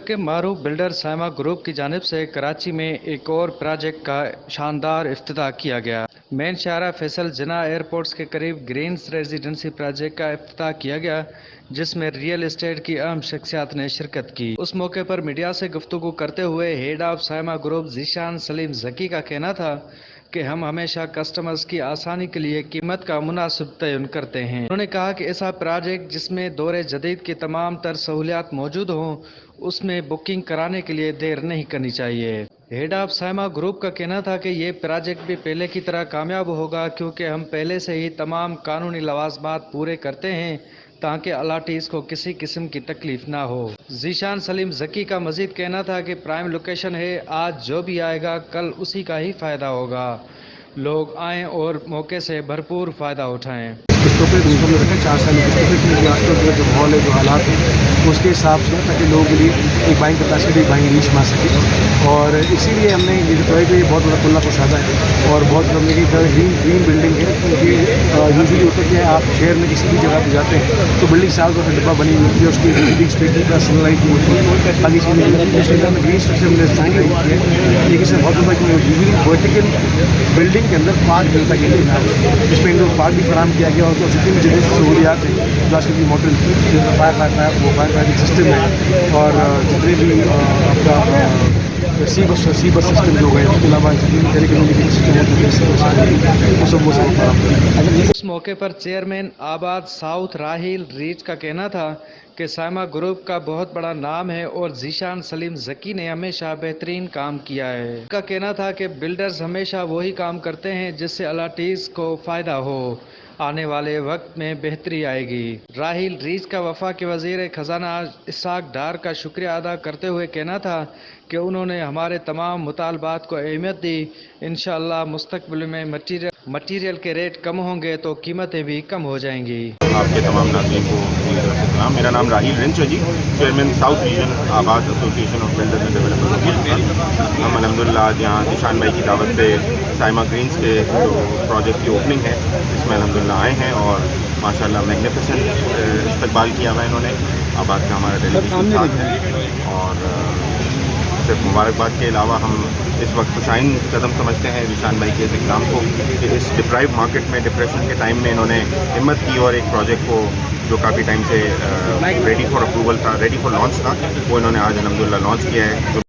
के मारूफ builder Saima group की जानिब से कराची में एक और प्रोजेक्ट का शानदार इफ्तिताह किया गया। मेन शाहरा फैसल जिना एयरपोर्ट्स के करीब ग्रीन्स रेजिडेंसी प्रोजेक्ट का इफ्तिताह किया गया, जिसमें रियल एस्टेट की अहम शख्सियात ने शिरकत की। उस मौके पर मीडिया से गुफ्तगू करते हुए head of Saima group Zeeshan Salim Zaki का कहना था कि हम हमेशा कस्टमर्स की आसानी के लिए कीमत का मुनासिब तयन करते हैं। उन्होंने कहा कि ऐसा प्रोजेक्ट जिसमें दौरे जदीद की तमाम तर सहूलियात मौजूद हों, उसमें बुकिंग कराने के लिए देर नहीं करनी चाहिए। हेड ऑफ साइमा ग्रुप का कहना था कि ये प्रोजेक्ट भी पहले की तरह कामयाब होगा, क्योंकि हम पहले से ही तमाम कानूनी लवाजमात पूरे करते हैं ताकि अलाटीज़ को किसी किस्म की तकलीफ ना हो। ज़ीशान सलीम ज़की का मजीद कहना था कि प्राइम लोकेशन है, आज जो भी आएगा कल उसी का ही फ़ायदा होगा। लोग आएँ और मौके से भरपूर फ़ायदा उठाएँ। किस्तों पे उसको हमने रखा 4 साल की किस्तों पे, क्योंकि आजकल जो माहौल है, जो हालात हैं उसके हिसाब से, ताकि लोगों के लिए एक बाइंग कैपेसिटी, एक बाइंग रीच मार सके। और इसीलिए हमने ये जो है कि बहुत बड़ा खुला कुशादा है और बहुत हमने की ग्रीन बिल्डिंग है, क्योंकि यूजुअली होता है कि आप शहर में किसी भी जगह पर जाते हैं तो बिल्डिंग साल का डिब्बा बनी होती है, उसकी बिल्डिंग स्पेस का सनलाइट होती है, बाकी चीज़ें उसके अंदर ग्रीन स्ट्रक्चर हमने डिजाइन किया है। लेकिन इससे बहुत होता है कि यूजुअली वर्टिकल बिल्डिंग के अंदर पार्क मिलता है, इसमें इंडोर पार्क भी फराहम किया गया। और तो जितनी भी जगह सहूलियात हैं जो आजकल की मॉडल फायर फाइटिंग सिस्टम है, और जितने भी आपका सी बस सिस्टम जो है, उसके अलावा जितनी भी टेली कम्युनिकेशन सिस्टम होते हैं वो सब फराहम किया। इस मौके पर चेयरमैन आबाद साउथ राहिल रीच का कहना था कि साइमा ग्रुप का बहुत बड़ा नाम है और ज़ीशान सलीम ज़की ने हमेशा बेहतरीन काम किया है। उनका कहना था कि बिल्डर्स हमेशा वही काम करते हैं जिससे अलाटीज़ को फ़ायदा हो, आने वाले वक्त में बेहतरी आएगी। राहिल रीच का वफा के वज़ीर ख़जाना इसाक डार का शुक्रिया अदा करते हुए कहना था कि उन्होंने हमारे तमाम मुतालबात को अहमियत दी। इंशाअल्लाह मुस्तकबिल में मटीरियल के रेट कम होंगे तो कीमतें भी कम हो जाएंगी। आपके तमाम नाज़रीन को मेरी तरफ से सलाम। मेरा नाम राहिल रिंच है जी, चेयरमैन साउथ रीजन आबाद association of builders and developers. हम अल्हम्दुलिल्लाह आज यहाँ ज़ीशान भाई की दावत पे साइमा ग्रीन्स के जो प्रोजेक्ट की ओपनिंग है इसमें अल्हम्दुलिल्लाह आए हैं और माशाल्लाह मैग्निफिसेंट इस्तकबाल किया हुआ है इन्होंने। आबाद का हमारा डेलीगेशन साथ है और सिर्फ मुबारकबाद के अलावा हम इस वक्त खुशाइन कदम समझते हैं ज़ीशान भाई के इस इक़दाम को कि इस डिप्राइव मार्केट में डिप्रेशन के टाइम में इन्होंने हिम्मत की और एक प्रोजेक्ट को जो काफ़ी टाइम से रेडी फॉर अप्रूवल था, रेडी फॉर लॉन्च था, वो इन्होंने आज अल्हम्दुलिल्लाह लॉन्च किया है।